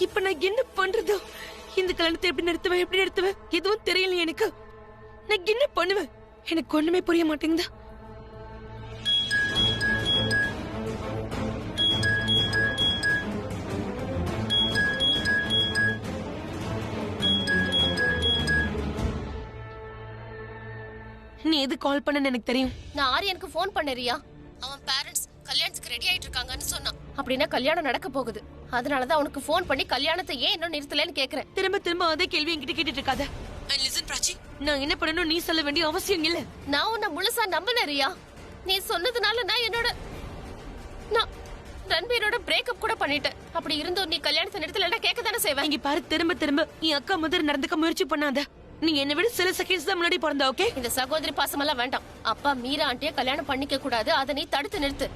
இப்ப நான் என்ன பண்றது? இந்த கல்யாணத்தை எப்படி நிறுத்துவேன் எதுவும் தெரியல எனக்கு. நான் என்ன பண்ணுவேன்? எனக்கு ஒண்ணுமே புரிய மாட்டேங்குதா. நீ எது கால் பண்ணன்னு எனக்கு தெரியும். நான் ஆரியனுக்கு ஃபோன் பண்ணறியா? அவன் பேரண்ட்ஸ் கல்யாணத்துக்கு ரெடி ஆயிட்டு இருக்காங்கன்னு சொன்னான். அப்படின்னா கல்யாணம் நடக்க போகுது. அதனாலதான் அவனுக்கு ஃபோன் பண்ணி கல்யாணத்தை ஏன் இன்னும் நிறுத்தலன்னு கேக்குறேன். திரும்ப அதே கேள்வி என்கிட்ட கேட்டுட்டு இருக்காத. லிசன் பிராச்சி, நான் என்ன பண்ணணும் நீ சொல்ல வேண்டிய அவசியம் இல்ல. நான் உன்னை முழுசா நம்பினறியா? நீ சொன்னதுனால நான் ரன்பீரோட பிரேக்கப் கூட பண்ணிட்டேன். அப்படி இருந்தும் நீ கல்யாணத்தை நிறுத்தலன்னா கேட்க தானே செய்வேன். இங்க பாரு, திரும்ப என் அக்கா முதல் நடந்துக்க முயற்சி பண்ணாத. நீ என்னை விட சில செகண்ட்ஸ் தான் முன்னாடி பிறந்த. ஓகே, இந்த சகோதரி பாசமெல்லாம் வேண்டாம். அப்பா மீரா ஆண்டிய கல்யாணம் பண்ணிக்க கூடாது. அதை நீ தடுத்து நிறுத்து.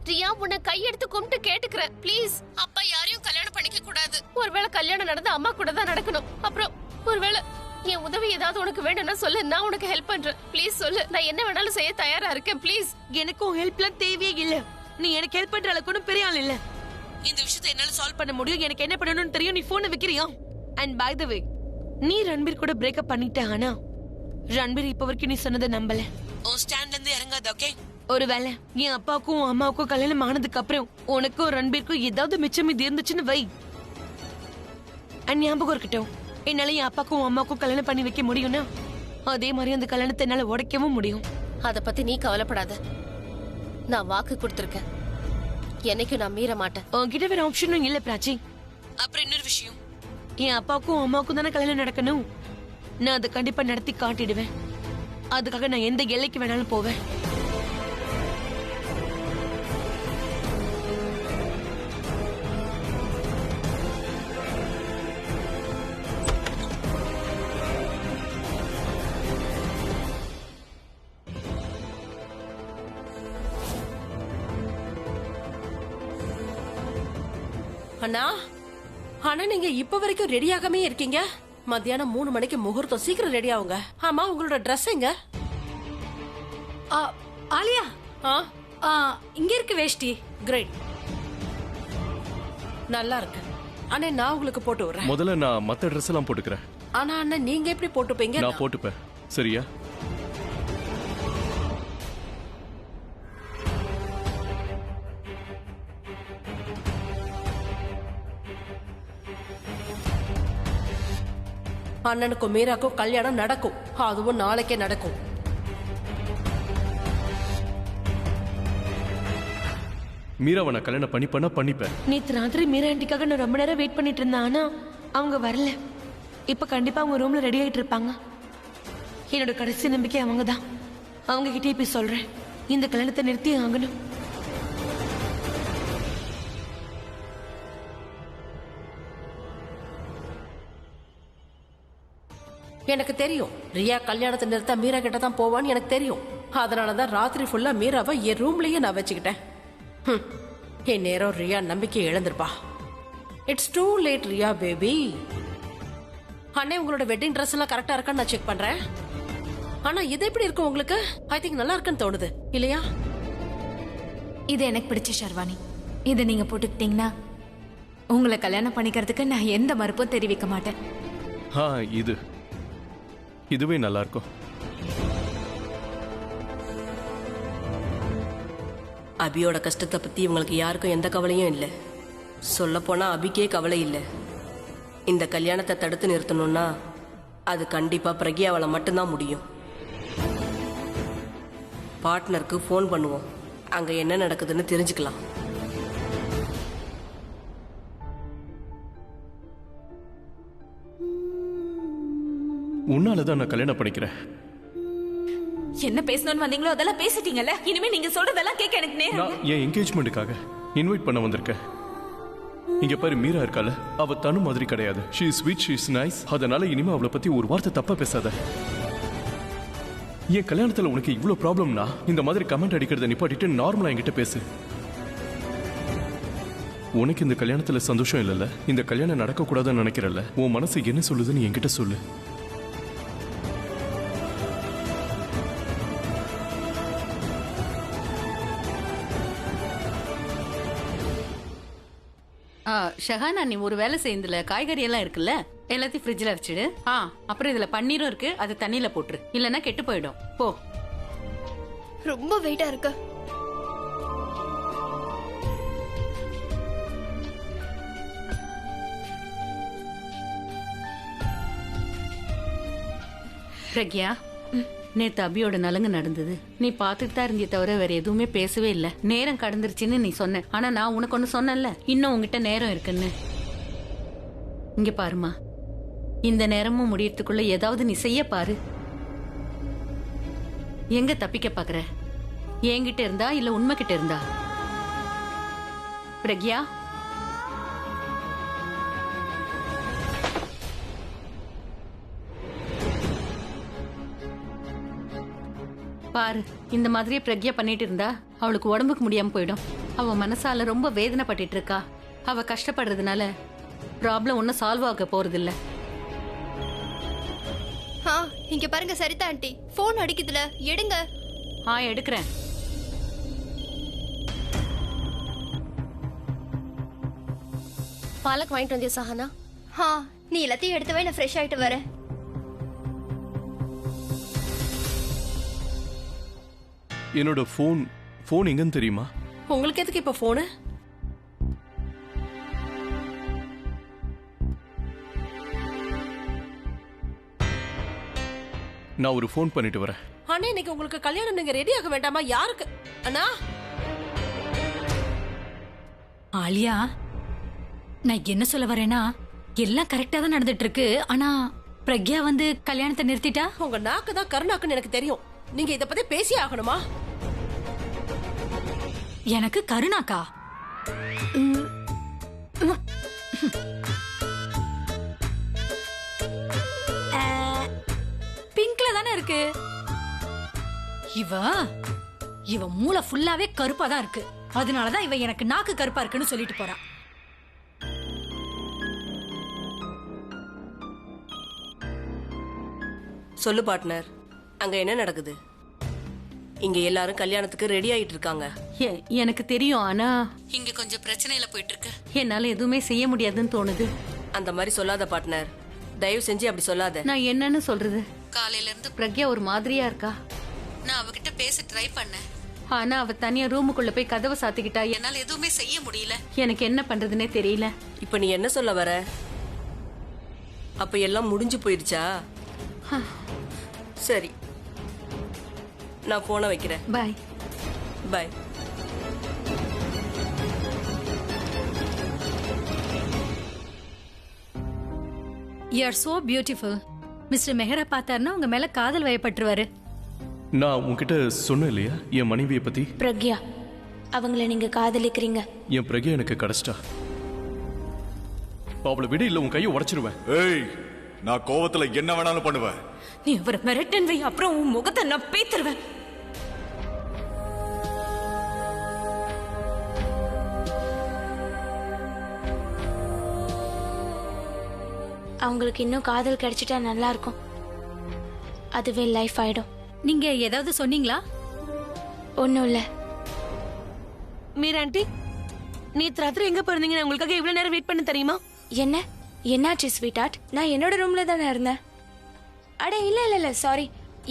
ரியா, உன்னை கையெடுத்து கும்பிட்டு கேட்டுக்கிறேன், ப்ளீஸ். அப்பா யாரையும் கல்யாணம் பண்ணிக்க கூடாது. ஒருவேளை கல்யாணம் நடந்து அம்மா கூட தான் நடக்கணும். அப்புறம் ஒருவேளை என் உதவி ஏதாவது உனக்கு வேணும்னா சொல்லு, நான் உனக்கு ஹெல்ப் பண்றேன். ப்ளீஸ் சொல்லு, நான் என்ன வேணாலும் செய்ய தயாரா இருக்கேன். ப்ளீஸ். எனக்கும் ஹெல்ப்லாம் தேவையே இல்ல. நீ எனக்கு ஹெல்ப் பண்ற அளவுக்கு ஒன்றும் பெரிய ஆள் இல்ல. இந்த விஷயத்தை என்னால சால்வ் பண்ண முடியும். எனக்கு என்ன பண்ணணும்னு தெரியும். நீ போனை வைக்கிறியா? அண்ட் பை த வே, நீ ரன்பீர் கூட பிரேக்கப் பண்ணிட்ட. ஆனா ரன்பீர் இப்ப வரைக்கும் நீ சொன்னதை நம்பல. உன் ஸ்டாண்ட்ல இருந்து இறங்காத. ஓகே, ஒருவேளை என் அப்பாவுக்கும் அம்மாவுக்கும் கல்யாணம் ஆனதுக்கு அப்புறம் உனக்கும் ரன்பீருக்கும் ஏதாவது மிச்சம் இது இருந்துச்சுன்னு வை. ஞாபகம் இருக்கட்டும், என்னால என் அப்பாக்கும் அம்மாவுக்கும் கல்யாணம் பண்ணி வைக்க முடியும்னா அதே மாதிரி அந்த கல்யாணத்தை என்னால உடைக்கவும் முடியும். அத பத்தி நீ கவலைப்படாத. நான் வாக்கு கொடுத்திருக்கேன். என்னைக்கும் நான் மீற மாட்டேன். உன்கிட்ட வேற ஆப்ஷனும் இல்ல பிராச்சி. அப்புறம் இன்னொரு விஷயம், என் அப்பாவுக்கும் அம்மாவுக்கும் தானே கல்யாணம் நடக்கணும். நான் அதை கண்டிப்பா நடத்தி காட்டிடுவேன். அதுக்காக நான் எந்த எல்லைக்கு வேணாலும் போவேன். அண்ணா, ஆனா நீங்க இப்ப வரைக்கும் ரெடியாகவே இருக்கீங்க. மத்தியானம் 3 மணிக்கு முகூர்த்தம். சீக்கிரம் ரெடி ஆகுங்க. ஆமா, உங்களோட ட்ரெஸ் எங்க? ஆலியா, இங்க இருக்கு வேஷ்டி. கிரேட், நல்லா இருக்கு. அண்ணே, நான் உங்களுக்கு போட்டு விடுறேன். முதல்ல நான் மத்த ட்ரெஸ் எல்லாம் போட்டுக்கிறேன். ஆனா அண்ணா, நீங்க எப்படி போட்டுப்பீங்க? நான் போட்டுப்பேன், சரியா? அண்ணனுக்கும் மீராக்கும் கல்யாணம் நடக்கும். அதுவும் நாளைக்கே நடக்கும். மீராவை நான் கல்யாணம் பண்ணிப்பேன். நேற்று ராத்திரி மீரா ஆண்டிக்காக நான் ரொம்ப நேரம் வெயிட் பண்ணிட்டு இருந்தேன். ஆனா அவங்க வரல. இப்ப கண்டிப்பா அவங்க ரூம்ல ரெடி ஆயிட்டு இருப்பாங்க. என்னோட கடைசி நம்பிக்கை அவங்க தான். அவங்க கிட்டே போய் சொல்றேன், இந்த கல்யாணத்தை நிறுத்தி ஆகணும். எனக்கு தெரியும், ரியா கல்யாணத்தை நிறுத்த மீரா கிட்ட தான் போவான்னு எனக்கு தெரியும். அதனாலதான் ராத்திரி ஃபுல்லா மீராவை என் ரூம்லயே நான் வச்சுக்கிட்டேன். என் நேரம் ரியா நம்பிக்கை இழந்திருப்பா. It's too late Riya baby. அண்ணே, உங்களோட வெட்டிங் ட்ரெஸ் எல்லாம் கரெக்டா இருக்கான்னு நான் செக் பண்றேன். ஆனா இது எப்படி இருக்கும் உங்களுக்கு? ஐ திங்க் நல்லா இருக்குன்னு தோணுது, இல்லையா? இது எனக்கு பிடிச்ச ஷர்வானி. இதை நீங்க போட்டுக்கிட்டீங்கன்னா உங்களை கல்யாணம் பண்ணிக்கிறதுக்கு நான் எந்த மறுப்பும் தெரிவிக்க மாட்டேன். இதுவே நல்லா இருக்கும். அபியோட கஷ்டத்தை பத்தி இவங்களுக்கு யாருக்கும் எந்த கவலையும் இல்லை. சொல்ல போனா அபிக்கே கவலை இல்லை. இந்த கல்யாணத்தை தடுத்து நிறுத்தணும்னா அது கண்டிப்பா பிரக்யாவால மட்டும்தான் முடியும். பார்ட்னருக்கு ஃபோன் பண்ணுவோம், அங்க என்ன நடக்குதுன்னு தெரிஞ்சுக்கலாம். உன்னாலதான் நான் கல்யாணம் பண்ணிக்கிறேன். என்ன பேசணும்னு வந்தீங்களோ அதெல்லாம் பேசிட்டீங்கல்ல. இனிமே நீங்க சொல்றதெல்லாம் கேட்க எனக்கு நேரம். நான் என் என்கேஜ்மெண்ட்டுக்காக இன்வைட் பண்ண வந்திருக்கேன். இங்க பாரு, மீரா இருக்கால, அவ தனு மாதிரி கிடையாது. She is sweet, she is nice. அதனால இனிமே அவளை பத்தி ஒரு வார்த்தை தப்பா பேசாத. என் கல்யாணத்துல உனக்கு இவ்வளவு ப்ராப்ளம்னா இந்த மாதிரி கமெண்ட் அடிக்கிறத நிப்பாட்டிட்டு நார்மலா என்கிட்ட பேசு. உனக்கு இந்த கல்யாணத்துல சந்தோஷம் இல்லைல்ல? இந்த கல்யாணம் நடக்க கூடாதுன்னு நினைக்கிறல்ல? உன் மனசு என்ன சொல்லுதுன்னு என்கிட்ட சொல்லு. ஷஹானா, நீ ஒரு வேலை செய்யுதுல, காய்கறி எல்லாம் இருக்குல்ல, எல்லாத்தையும் ஃப்ரிட்ஜ்ல வச்சிடு. அப்புறம் இதுல பன்னீரும் இருக்கு, அது தண்ணியில போட்டுரு, இல்லைன்னா கெட்டு போயிடும். போ. ரொம்ப வெயிட்டா இருக்கு. பிரக்யா, நேத்து அபியோட நலங்கு நடந்தது. நீ பாத்துட்டு தான் இருந்திய தவிர வேற எதுவுமே பேசவே இல்ல. நேரம் கடந்துருச்சுன்னு நீ சொன்ன. ஆனா நான் உனக்கு ஒண்ணு சொன்னேன்ல, இன்னும் உங்ககிட்ட நேரம் இருக்குன்னு. இங்க பாருமா, இந்த நேரமும் முடியறதுக்குள்ள ஏதாவது நீ செய்ய பாரு. எங்க தப்பிக்க பாக்குற? என்கிட்ட இருந்தா இல்ல உண்மை கிட்ட இருந்தா? பிரக்யா, பாரு, இந்த மாதிரியே பிரக்யா பண்ணிட்டு இருந்தா அவளுக்கு உடம்புக்கு முடியாம போயிடும். அவ மனசால ரொம்ப வேதனைப்பட்டு இருக்கா. அவ கஷ்டப்படுறதுனால ப்ராப்ளம் ஒன்னும் சால்வ் ஆக போறது இல்ல. இங்க பாருங்க சரிதா ஆண்டி, போன் அடிக்குதுல, எடுங்க. எடுக்கிறேன். பாலக் வாங்கிட்டு வந்தியா சஹானா? நீ எல்லாத்தையும் எடுத்து வை, நான் ஃப்ரெஷ் ஆயிட்டு வரேன். என்னோட ஃபோன் எங்கன்னு தெரியுமா? உங்களுக்கு எதுக்கு இப்ப போனு? நான் ஒரு ஃபோன் பண்ணிட்டு வரேன். ஆனா இன்னைக்கு உங்களுக்கு கல்யாணம், நீங்க ரெடி ஆக வேண்டாமா? யாருக்கு அண்ணா? ஆலியா, நான் என்ன சொல்ல வரேன்னா, எல்லாம் கரெக்டா தான் நடந்துட்டு இருக்கு. ஆனா பிரக்யா வந்து கல்யாணத்தை நிறுத்திட்டா. உங்க நாக்கு தான் கருணாக்குன்னு எனக்கு தெரியும். நீங்க இத பத்தி பேசி ஆகணுமா? எனக்கு கருணாக்கா? பிங்க்ல தானே இருக்கு. இவ மூளை ஃபுல்லாவே கருப்பா தான் இருக்கு. அதனாலதான் இவ எனக்கு நாக்கு கருப்பா இருக்குன்னு சொல்லிட்டு போறா. சொல்லு பார்ட்னர், அங்க என்ன நடக்குது? இங்க எல்லாரும் கல்யாணத்துக்கு ரெடி ஆயிட்டு இருக்காங்க. எனக்கு தெரியும், ஆனா இங்க கொஞ்சம் பிரச்சனையில போயிட்டு இருக்கு. என்னால எதுவுமே செய்ய முடியாதுன்னு தோணுது. அந்த மாதிரி சொல்லாத பார்ட்னர், தயவு செஞ்சு அப்படி சொல்லாத. நான் என்னன்னு சொல்றது? காலையில இருந்து பிரக்யா ஒரு மாதிரியா இருக்கா. நான் அவகிட்ட பேச ட்ரை பண்ணேன், ஆனா அவ தனியா ரூமுக்குள்ள போய் கதவை சாத்திக்கிட்டா. என்னால எதுவுமே செய்ய முடியல. எனக்கு என்ன பண்றதுன்னே தெரியல. இப்ப நீ என்ன சொல்ல வர? அப்ப எல்லாம் முடிஞ்சு போயிருச்சா? சரி, நான் போனை வைக்கிறேன். Bye. Bye. You are so beautiful. Mister Mehra பார்த்தாருன்னா உங்க மேல காதல் வயப்பட்டுருவாரு. நான் உன்கிட்ட சொன்னேன் இல்லையா என் மனைவியை பத்தி? பிரக்யா, அவங்கள நீங்க காதலிக்கிறீங்க. என் பிரக்யா எனக்கு கிடைச்சிட்டா. அவளை விட இல்ல உன் கையை உடைச்சிருவேன். ஏய், நான் கோவத்துல என்ன வேணாலும் பண்ணுவேன். நீ அவரை மிரட்டன் வை, அப்புறம் உன் முகத்தை நான் பேத்துருவேன். அவங்களுக்கு இன்னும் காதல் கிடைச்சிட்டா நல்லா இருக்கும். அதுவே லைஃப் ஆயிடும். நீங்க ஏதாவது சொன்னீங்களா? ஒன்னும் இல்ல. மீரா ஆண்டி, நேத்து ராத்திரி எங்க போயிருந்தீங்க? நான் உங்களுக்காக இவ்வளவு நேரம் வெயிட் பண்ண தெரியுமா? என்னாச்சு ஸ்வீட் ஹார்ட்? நான் என்னோட ரூம்ல தானே இருந்தேன். அட இல்ல இல்ல இல்ல, சாரி.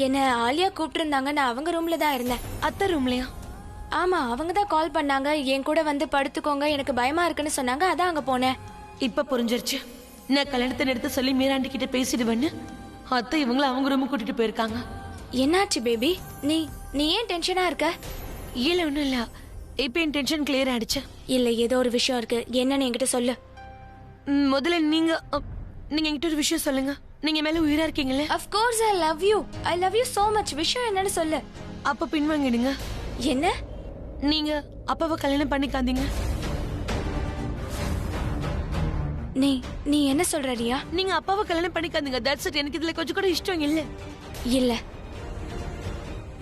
என்ன ஆலியா கூப்பிட்டு இருந்தாங்க, நான் அவங்க ரூம்ல தான் இருந்தேன். அத்தை ரூம்லயா? ஆமா, அவங்க தான் கால் பண்ணாங்க, என் கூட வந்து படுத்துக்கோங்க, எனக்கு பயமா இருக்குன்னு சொன்னாங்க, அதான் அங்க போனேன். இப்ப புரிஞ்சிருச்சு. நான் கல்யாணத்தை நிறுத்த சொல்லி மீரா ஆண்டி கிட்ட பேசிடுவேன்னு அத்தை இவங்கள அவங்க ரூமுக்கு கூட்டிட்டு போயிருக்காங்க. என்னாச்சு பேபி? நீ ஏன் டென்ஷனா இருக்க? இல்ல ஒண்ணும் இல்ல, இப்ப என் டென்ஷன் கிளியர் ஆயிடுச்சு. இல்ல, ஏதோ ஒரு விஷயம் இருக்கு. என்னன்னு என்கிட்ட சொல்லு. முதல்ல நீங்க என்கிட்ட ஒரு விஷயம் சொல்லுங்க. நீங்க மேல உயிரா இருக்கீங்களே. Of course I love you. I love you so much. விஷயம் என்னன்னு சொல்லு. அப்ப பின்வாங்கிடுங்க. என்ன? நீங்க அப்பாவை கல்யாணம் பண்ணிக்காதீங்க. நீ என்ன சொல்ற ரியா? நீங்க அப்பாவை கல்யாணம் பண்ணிக்காதீங்க. That's it. எனக்கு இதுல கொஞ்சம் கூட இஷ்டம் இல்ல. இல்ல,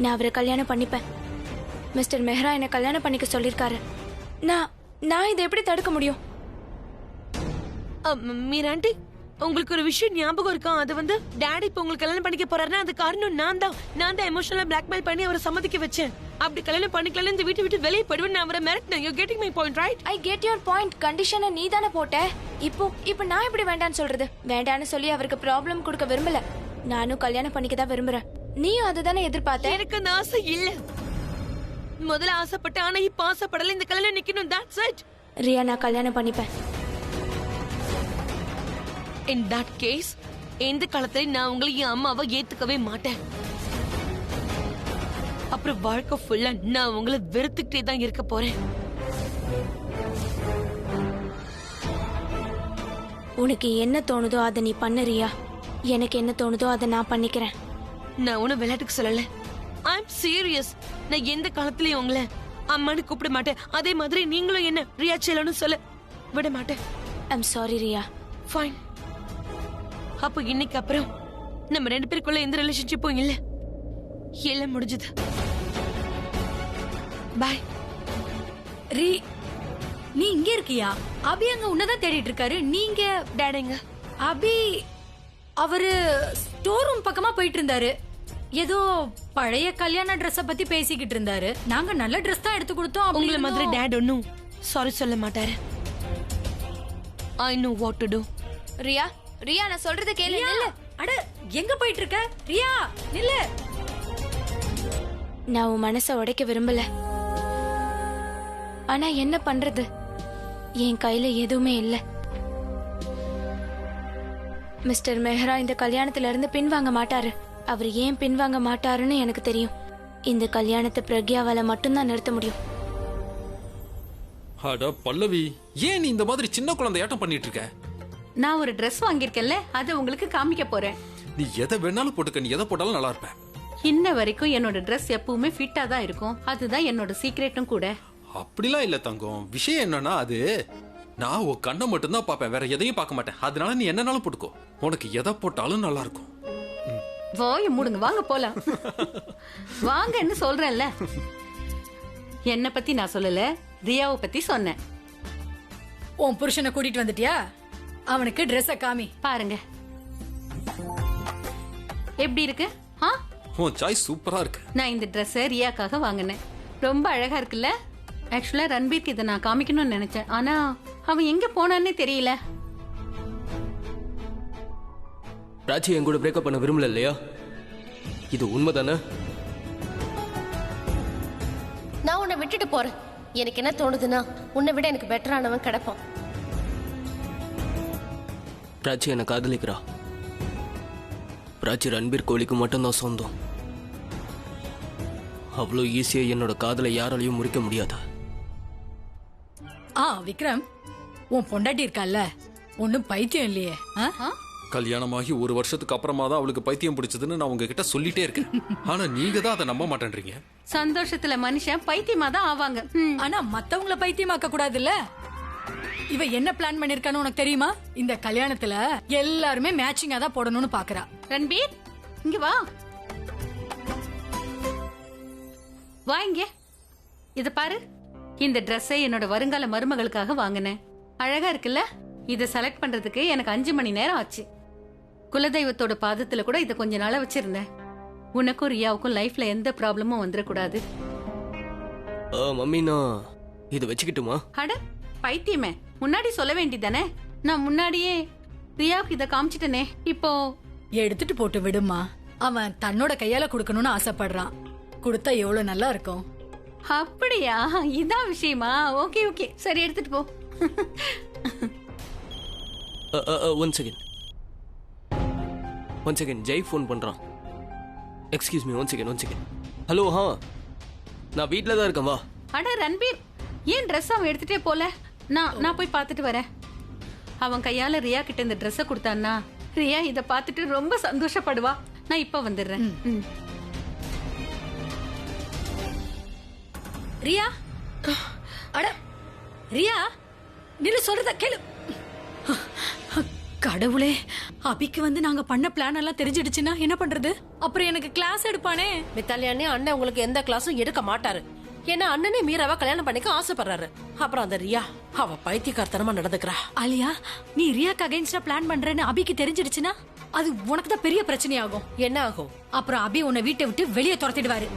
நான் அவரை கல்யாணம் பண்ணிப்பேன். மிஸ்டர் மெஹ்ரா என்ன கல்யாணம் பண்ணிக்க சொல்லிருக்காரு. நான் இதை எப்படி தடுக்க முடியும்? மீரா ஆண்டி, உங்களுக்கு ஒரு விஷயம் ஞாபகம் இருக்கா? அது வந்து டாடி இப்ப உங்களுக்கு கல்யாணம் பண்ணிக்க போறாருன்னா அது காரணம் நான் தான் எமோஷனலா பிளாக்மெயில் பண்ணி அவரை சம்மதிக்க வச்சேன். அப்படி கல்யாணம் பண்ணிக்கலாம் இந்த வீட்டை விட்டு வெளியே போயிடுவேன் நான் அவரை மிரட்டினேன். You getting my point right? I get your point. கண்டிஷனை நீ தானே போட்ட. இப்போ நான் எப்படி வேண்டான்னு சொல்றது? வேண்டான்னு சொல்லி அவருக்கு ப்ராப்ளம் கொடுக்க விரும்பல. நானும் கல்யாணம் பண்ணிக்க தான் விரும்புறேன். நீயும் அதுதானே எதிர்பார்த்த. எனக்கு அந்த ஆசை இல்ல. முதல்ல ஆசைப்பட்ட ஆனா இப்ப ஆசைப்படல. இந்த கல்யாணம் நிக்கணும். That's it. ரியா நான் கல்யாணம் பண்ணிப்பேன். In that case எந்த காலத்துல நான் உங்களை என் அம்மாவை ஏத்துக்கவே மாட்டேன். அப்புறம் வாழ்க்கை ஃபுல்லா நான் உங்களை வெறுத்துக்கிட்டே தான் இருக்க போறேன். உனக்கு என்ன தோணுதோ அதை நீ பண்ணு ரியா. எனக்கு என்ன தோணுதோ அதை நான் பண்ணிக்கிறேன். நான் உன விளையாட்டுக்கு சொல்லல. ஐ அம் சீரியஸ். நான் எந்த காலத்துலயும் உங்களை அம்மான்னு கூப்பிட மாட்டேன். அதே மாதிரி நீங்களும் என்ன ரியா செல்லன்னு சொல்ல விட மாட்டேன். I'm sorry Riya. ஃபைன். அப்போ இன்னைக்கு அப்புறம் நம்ம 2 பேருக்குள்ள எந்த ரிலேஷன்ஷிப்பும் இல்ல. எல்லாம் முடிஞ்சது. பாய். நீ இங்க இருக்கியா? அபி அங்க உன்னதான் தேடிட்டு இருக்காரு. நீங்க டேடிங்க. அபி அவரு ஸ்டோர் ரூம் பக்கமா போயிட்டு இருந்தாரு. ஏதோ பழைய கல்யாண ட்ரெஸ்ஸ பத்தி பேசிக்கிட்டு இருந்தாரு. நாங்க நல்ல ட்ரெஸ் தான் எடுத்து கொடுத்தோம். உங்களை மாதிரி டேட் ஒன்னும் சாரி சொல்ல மாட்டாரு. I know what to do. Riya Riya நான் சொல்றது கேளு. நில்லு. அட எங்க போயிட்டு இருக்க? ரியா நில்லு. நான் உன் மனசை உடைக்க விரும்பல. ஆனா என்ன பண்றது? என் கையில எதுவுமே இல்ல. மிஸ்டர் மெஹ்ரா இந்த கல்யாணத்துல இருந்து பின்வாங்க மாட்டாரு. அவர் ஏன் பின்வாங்க மாட்டாருன்னு எனக்கு தெரியும். இந்த கல்யாணத்தை பிரக்யாவால மட்டும்தான் நிறுத்த முடியும். அட பல்லவி, ஏன் நீ இந்த மாதிரி சின்ன குழந்தையாட்டம் பண்ணிட்டு இருக்க? நான் ஒரு Dress வாங்கியிருக்கேன்ல, அதை உங்களுக்கு காமிக்க போறேன். நீ எதை வேணாலும் போட்டுக்க, நீ எதை போட்டாலும் நல்லா இருப்ப. இன்ன வரைக்கும் என்னோட Dress எப்பவுமே ஃபிட்டா தான் இருக்கும். அதுதான் என்னோட சீக்ரெட்டும் கூட. அப்படிலாம் இல்ல தங்கம். விஷயம் என்னன்னா, அது நான் உன் கண்ணை மட்டும்தான் பார்ப்பேன், வேற எதையும் பார்க்க மாட்டேன். அதனால நீ என்னனாலும் போட்டுக்கோ, உனக்கு எதை போட்டாலும் நல்லா இருக்கும். வாய மூடுங்க, வாங்க போலாம். வாங்கன்னு சொல்றேன்ல. என்ன பத்தி நான் சொல்லல, ரியாவை பத்தி சொன்னேன். உன் புருஷனை கூட்டிட்டு வந்துட்டியா? அவனுக்கு ட்ரெஸ்ஸ காமி. பாருங்க எப்படி இருக்கு. உன் சாய்ஸ் சூப்பரா இருக்கு. நான் இந்த ட்ரெஸ்ஸை ரியாக்காக வாங்கினேன். ரொம்ப அழகா இருக்குல்ல. ஆக்சுவலா ரன்பீர்க்கு இதை நான் காமிக்கணும்னு நினைச்சேன். ஆனா அவன் எங்க போனான்னே தெரியல. ராஜி என் கூட பிரேக்கப் பண்ண விரும்பல இல்லையா? இது உண்மைதானே? நான் உன்னை விட்டுட்டு போறேன். எனக்கு என்ன தோணுதுன்னா, உன்னை விட எனக்கு பெட்டரானவன் கிடைப்பான். பிராச்சி என்னை காதலிக்கிறா. பிராச்சி ரன்பீர் கோழிக்கு மட்டும்தான் சொந்தம். அவ்வளோ ஈஸியா என்னோட காதலை யாராலையும் முறிக்க முடியாது. விக்ரம், உன் பொண்டாட்டி இருக்கால, ஒன்னும் பைத்தியம் இல்லையே? கல்யாணமாகி 1 வருஷத்துக்கு அப்புறமா தான் அவளுக்கு பைத்தியம் பிடிச்சதுன்னு நான் உங்ககிட்ட சொல்லிட்டே இருக்கேன். ஆனா நீங்க தான் அதை நம்ப மாட்டேன்றீங்க. சந்தோஷத்துல மனுஷன் பைத்தியமா தான் ஆவாங்க. ஆனா மத்தவங்கள பைத்தியமாக்க கூடாதுல்ல. இவ என்ன பிளான் பண்ணிருக்கான்னு உனக்கு தெரியுமா? இந்த கல்யாணத்துல எல்லாருமே மேட்சிங்கா தான் போடணும்னு பாக்குறா. ரன்பீர் இங்க வா. வா இங்க. இத பாரு. இந்த ட்ரெஸ்ஸை என்னோட வருங்கால மருமகளுக்காக வாங்கினேன். அழகா இருக்குல்ல? இதை செலக்ட் பண்றதுக்கு எனக்கு 5 மணி நேரம் ஆச்சு. குலதெய்வத்தோட பாதத்துல கூட இதை கொஞ்ச நாளா வச்சிருந்தேன். உனக்கும் ரியாவுக்கும் லைஃப்ல எந்த ப்ராப்ளமும் வந்துடக்கூடாது. மம்மி, நான் இதை வச்சுக்கிட்டுமா? அட பைத்தியமே, முன்னாடி சொல்ல வேண்டியதானே? நான் முன்னாடியே ரியாவுக்கு இதை காமிச்சிட்டனே. இப்போ எடுத்துட்டு போட்டு விடுமா. அவன் தன்னோட கையால குடுக்கணும்னு ஆசைப்படுறான். கொடுத்தா எவ்வளவு நல்லா இருக்கும். அப்படியா? இதான் விஷயமா? ஓகே ஓகே, சரி எடுத்துட்டு போ. ஒன் செகண்ட், ஜெய் ஃபோன் பண்றான். Excuse me, one second. Hello, நான் வீட்டில் தான் இருக்கேன், வா. அட ரன்பீர், ஏன் ட்ரெஸ் அவன் எடுத்துட்டே போல? நான் போய் பார்த்துட்டு வரேன். அவன் கையால ரியா கிட்ட இந்த ட்ரெஸ்ஸை கொடுத்தான்னா ரியா இதை பார்த்துட்டு ரொம்ப சந்தோஷப்படுவா. நான் இப்ப வந்துடுறேன். ரியா, அட ரியா, நில்லு, சொல்றத கேளு. கடவுளே, அபிக்கு வந்து நாங்க பண்ண பிளான் எல்லாம் தெரிஞ்சிடுச்சுன்னா என்ன பண்றது? அப்புறம் எனக்கு கிளாஸ் எடுப்பானே. மித்தாலியானே அண்ணன் உங்களுக்கு எந்த கிளாஸும் எடுக்க மாட்டாரு. ஏன்னா அண்ணனே மீராவை கல்யாணம் பண்ணிக்க ஆசைப்படுறாரு. அப்புறம் அந்த ரியா, அவ பைத்தியக்காரத்தனமா நடந்துக்கிறா. ஆலியா, நீ ரியாக்கு அகைன்ஸ்டா பிளான் பண்றேன்னு அபிக்கு தெரிஞ்சிடுச்சுன்னா அது உனக்கு தான் பெரிய பிரச்சனை ஆகும். என்ன ஆகும்? அப்புறம் அபி உன்னை வீட்டை விட்டு வெளியே துரத்திடுவாரு.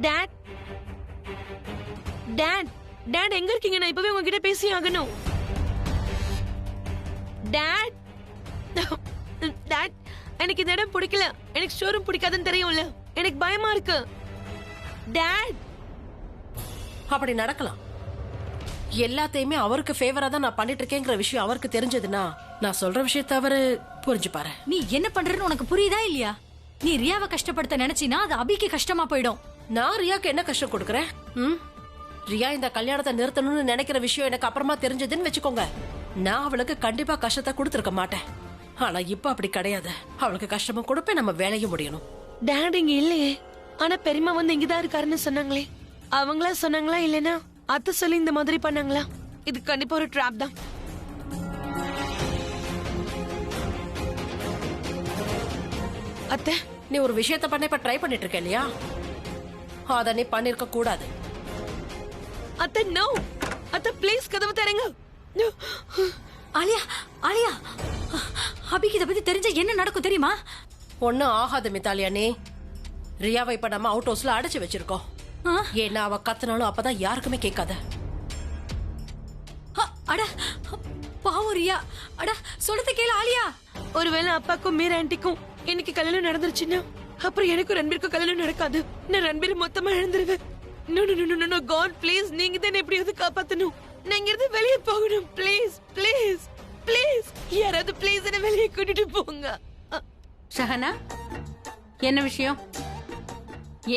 டாட் டாட் டாட் எங்க இருக்கீங்க? நான் இப்பவே உங்ககிட்ட பேசி ஆகணும். டாட் டாட் எனக்கு இந்த இடம் பிடிக்கல. எனக்கு ஷோரூம் பிடிக்காதுன்னு தெரியும்ல. எனக்கு பயமா இருக்கு. டாட் அப்படி நடக்கலாம். எல்லாத்தையுமே அவருக்கு ஃபேவரா தான் நான் பண்ணிட்டு இருக்கேங்கிற விஷயம் அவருக்கு தெரிஞ்சதுன்னா நான் சொல்ற விஷயத்தை அவரு புரிஞ்சுப்பாரு. நீ என்ன பண்றன்னு உனக்கு புரியுதா இல்லையா? நீ ரியாவை கஷ்டப்படுத்த நினைச்சினா அது அபிக்கு கஷ்டமா போயிடும். நான் ரியாக்கு என்ன கஷ்டம் கொடுக்கறேன்? ரியா இந்த கல்யாணத்தை நிறுத்தணும்னு நினைக்கிற விஷயம் எனக்கு அப்புறமா தெரிஞ்சதுன்னு வச்சுக்கோங்க, நான் அவளுக்கு கண்டிப்பா கஷ்டத்தை கொடுத்துருக்க மாட்டேன். ஆனா இப்ப அப்படி கிடையாது. அவளுக்கு கஷ்டமும் கொடுப்பேன், நம்ம வேலையும் முடியணும். டாட் இங்க இல்லையே. ஆனா பெரியமா வந்து இங்கதான் இருக்காருன்னு சொன்னாங்களே. அவங்களா சொன்னாங்களா இல்லனா அத்தை சொல்லி இந்த மாதிரி பண்ணாங்களா? இது கண்டிப்பா ஒரு ட்ராப் தான். அத்தை நீ ஒரு விஷயத்த பண்ண இப்ப ட்ரை பண்ணிட்டு இருக்க இல்லையா? அத நீ பண்ணிருக்க கூடாது. அத்தை நோ. அத்தை ப்ளீஸ் கதவு தரங்க. ஆலியா ஆலியா, அபிக்கு இதை பத்தி தெரிஞ்ச என்ன நடக்கும் தெரியுமா? ஒன்னும் ஆகாது மித்தாலியா. நீ ரியாவை இப்ப நம்ம அவுட் ஹவுஸ்ல அடைச்சு வச்சிருக்கோம். ஏன்னா அவ கத்துனாலும் அப்பதான் யாருக்குமே கேட்காத. அட பாவம் ரியா. அட சொல்றத கேளு ஆலியா. ஒருவேளை அப்பாக்கும் மீரா ஆண்டிக்கும் எனக்கு கல்யாணம் நடந்துருச்சுன்னா அப்புறம் எனக்கும் ரன்வீருக்கும் கல்யாணம் நடக்காது. நான் ரன்வீர் மொத்தமா இழந்துருவேன். No no no no God please, நீங்க தான் எப்படியாவது காப்பாத்தணும். நான் இங்கிருந்து வெளியே போகணும். ப்ளீஸ் ப்ளீஸ் ப்ளீஸ் யாராவது ப்ளீஸ் என்ன வெளியே கூட்டிட்டு போங்க. ஷஹனா, என்ன விஷயம்?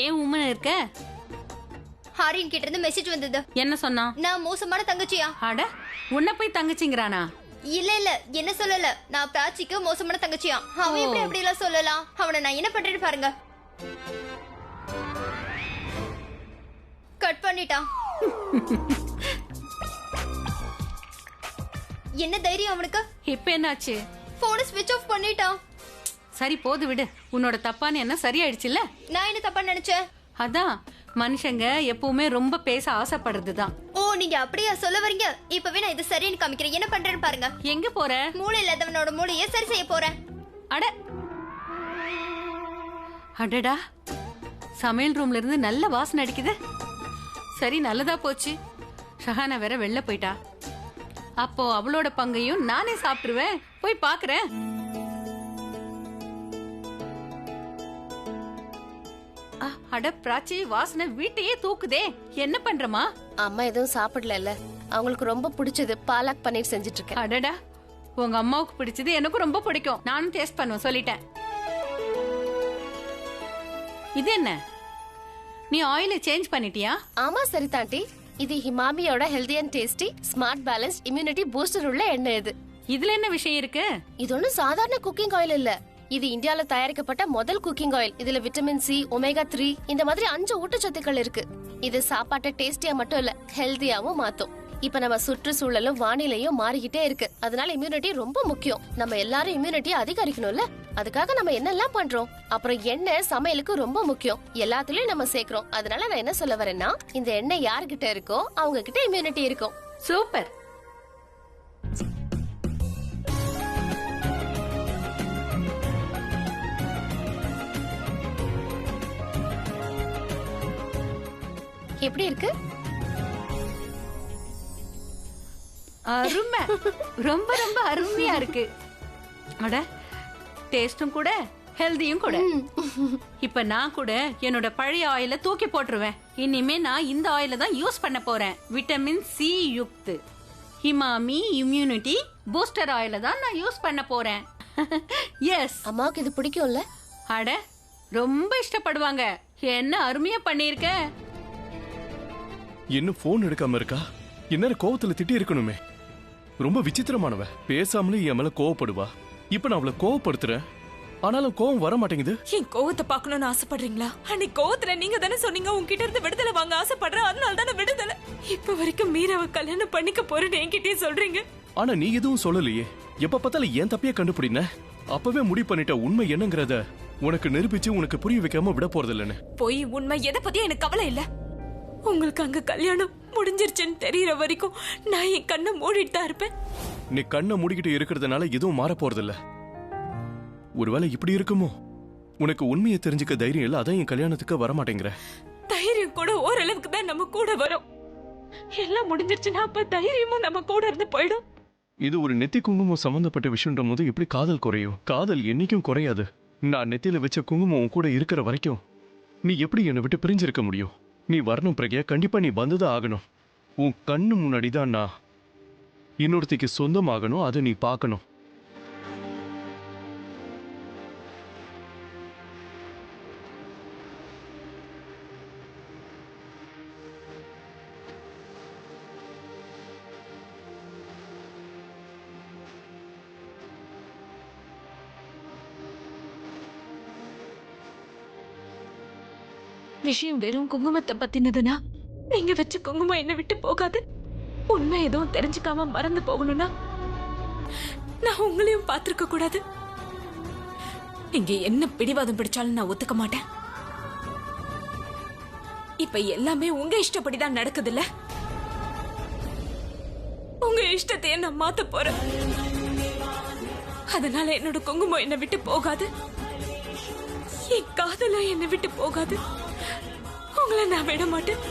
ஏன் உம்மன் இருக்க? ஹாரின் கிட்ட இருந்து மெசேஜ் வந்தது. என்ன சொன்னா? நான் மோசமான தங்கச்சியா? அட, உன்னை போய் தங்கச்சிங்கறானா? இல்ல இல்ல, என்ன சொல்லல. நான் பிராச்சிக்கு மோசமான தங்கச்சியா. அவன் எப்படி அப்படி எல்லாம் சொல்லலாம்? அவனை நான் என்ன பண்றேன்னு பாருங்க. கட் பண்ணிட்டான். என்ன தைரியம் அவனுக்கு? இப்ப என்னாச்சு? போனை ஸ்விட்ச் ஆஃப் பண்ணிட்டான். சரி போது விடு. உன்னோட தப்பான என்ன சரியாயிடுச்சுல்ல? நான் என்ன தப்பா நினைச்சேன்? அதான் மனுஷங்க எப்பவுமே ரொம்ப பேச ஆசைப்படுறதுதான். ஓ, நீங்க அப்படியா சொல்ல வரீங்க? இப்பவே நான் இது சரின்னு காமிக்கிறேன். என்ன பண்றேன்னு பாருங்க. எங்க போற? மூளை இல்லாதவனோட மூளையை சரி செய்ய போறேன். அட அடடா, சமையல் ரூம்ல இருந்து நல்ல வாசனை அடிக்குது. சரி, நல்லதா போச்சு. ஷஹானா வேற வெளில போயிட்டா. அப்போ அவளோட பங்கையும் நானே சாப்பிட்டுருவேன். போய் பாக்குறேன். அட பிராச்சி, வாசனை வீட்டையே தூக்குதே. என்ன பண்றமா? அம்மா எதுவும் சாப்பிடல. அவங்களுக்கு ரொம்ப பிடிச்சது பாலக் பன்னீர் செஞ்சுட்டு இருக்கேன். அடடா, உங்க அம்மாவுக்கு பிடிச்சது எனக்கும் ரொம்ப பிடிக்கும். நானும் டேஸ்ட் பண்ணுவேன், சொல்லிட்டேன். இது என்ன? நீ ஆயில சேஞ்ச் பண்ணிட்டியா? ஆமா சரி தாண்டி, இது ஹிமாமியோட healthy and tasty smart balance immunity booster உள்ள எண்ணெய். இதுல என்ன விஷயம் இருக்கு? இது ஒன்னும் சாதாரண குக்கிங் ஆயில் இல்ல. இது இந்தியால தயாரிக்கப்பட்ட முதல் குக்கிங் ஆயில். இதுல விட்டமின் சி, ஒமேகா 3 இந்த மாதிரி 5 ஊட்டச்சத்துக்கள் இருக்கு. இது சாப்பாட்டை டேஸ்டியா மட்டும் இல்ல, ஹெல்தியாவும் மாத்தும். இப்ப நம்ம சுற்றுச்சூழலும் வானிலையும் மாறிக்கிட்டே இருக்கு. அதனால இம்யூனிட்டி ரொம்ப முக்கியம். நம்ம எல்லாரும் இம்யூனிட்டியை அதிகரிக்கணும்ல, அதுக்காக நம்ம என்னெல்லாம் பண்றோம். அப்புறம் எண்ணெய் சமையலுக்கு ரொம்ப முக்கியம். எல்லாத்துலயும் நம்ம சேர்க்கிறோம். அதனால நான் என்ன சொல்ல வரேன்னா, இந்த எண்ணெய் யாருகிட்ட இருக்கோ அவங்க கிட்ட இம்யூனிட்டி இருக்கும். சூப்பர். எப்படி இருக்கு? அருமை, ரொம்ப ரொம்ப அருமையா இருக்கு. அட, டேஸ்டும் கூட ஹெல்தியும் கூட. இப்ப நான் கூட என்னோட பழைய ஆயில தூக்கி போட்டுருவேன். இனிமே நான் இந்த ஆயில தான் யூஸ் பண்ண போறேன். விட்டமின் சி யுக்து ஹிமாமி இம்யூனிட்டி பூஸ்டர் ஆயில தான் நான் யூஸ் பண்ண போறேன். எஸ், அம்மாவுக்கு இது பிடிக்கும்ல? அட, ரொம்ப இஷ்டப்படுவாங்க. என்ன அருமையா பண்ணிருக்க. இன்னும் போன் எடுக்காம இருக்கா? என்ன கோவத்துல திட்டி இருக்கணுமே. ரொம்ப விசித்திரமானவ. பேசாமலே என் மேல கோவப்படுவா. இப்ப நான் அவளை கோவப்படுத்துறேன், ஆனாலும் கோவம் வர மாட்டேங்குது. என் கோவத்தை பார்க்கணும்னு ஆசைப்படுறீங்களா? அன்னைக்கு கோவத்துல நீங்க தானே சொன்னீங்க உங்ககிட்ட இருந்து விடுதலை வாங்க ஆசைப்படுறேன், அதனால தானே விடுதலை. இப்ப வரைக்கும் மீராவை கல்யாணம் பண்ணிக்க போறேன்னு என்கிட்டயே சொல்றீங்க. ஆனா நீ எதுவும் சொல்லலையே. எப்ப பார்த்தாலும் ஏன் தப்பையே கண்டுபிடின. அப்பவே முடிவு பண்ணிட்ட உண்மை என்னங்கறத உனக்கு நிரூபிச்சு உனக்கு புரிய வைக்காம விட போறது இல்லன்னு. போய் உண்மை எதை பத்தி எனக்கு கவலை இல்ல. உங்களுக்கு அங்க கல்யாணம் முடிஞ்சிருச்சுன்னு தெரியற வரைக்கும் நான் என் கண்ணை மூடிட்டு தான் இருப்பேன். நீ கண்ணை மூடிக்கிட்டு இருக்கிறதுனால எதுவும் மாற போறது இல்ல. ஒருவேளை இப்படி இருக்குமோ? உனக்கு உண்மையை தெரிஞ்சுக்க தைரியம் இல்ல, அதான் என் கல்யாணத்துக்கு வர மாட்டேங்கிற. தைரியம் கூட ஓரளவுக்கு தான் நம்ம கூட வரும். எல்லாம் முடிஞ்சிருச்சுன்னா அப்ப தைரியமும் நம்ம கூட இருந்து போயிடும். இது ஒரு நெத்தி குங்குமம் சம்பந்தப்பட்ட விஷயம்ன்ற போது எப்படி காதல் குறையும்? காதல் என்னைக்கும் குறையாது. நான் நெத்தியில வச்ச குங்குமம் உன் கூட இருக்கிற வரைக்கும் நீ எப்படி என்னை விட்டு பிரிஞ்சிருக்க முடியும்? நீ வரணும் பிரக்யா, கண்டிப்பா நீ வந்துதான் ஆகணும். உன் கண்ணு முன்னாடி தான் நான் இன்னொருத்திக்கு சொந்தமாகணும், அதை நீ பார்க்கணும். விஷயம் வெறும் குங்குமத்தை பத்தினதுன்னா நீங்க வச்ச குங்குமம் என்ன விட்டு போகாது. உண்மை எதுவும் தெரிஞ்சுக்காம மறந்து போகணும்னா நான் உங்களையும் பார்த்திருக்க கூடாது. நீங்க என்ன பிடிவாதம் பிடிச்சாலும் நான் ஒத்துக்க மாட்டேன். இப்ப எல்லாமே உங்க இஷ்டப்படிதான் நடக்குதுல்ல. உங்க இஷ்டத்தையே நான் மாத்த போறேன். அதனால என்னோட குங்குமம் என்னை விட்டு போகாது, என் காதலும் என்னை விட்டு போகாது. உங்களை நான் விட மாட்டேன்.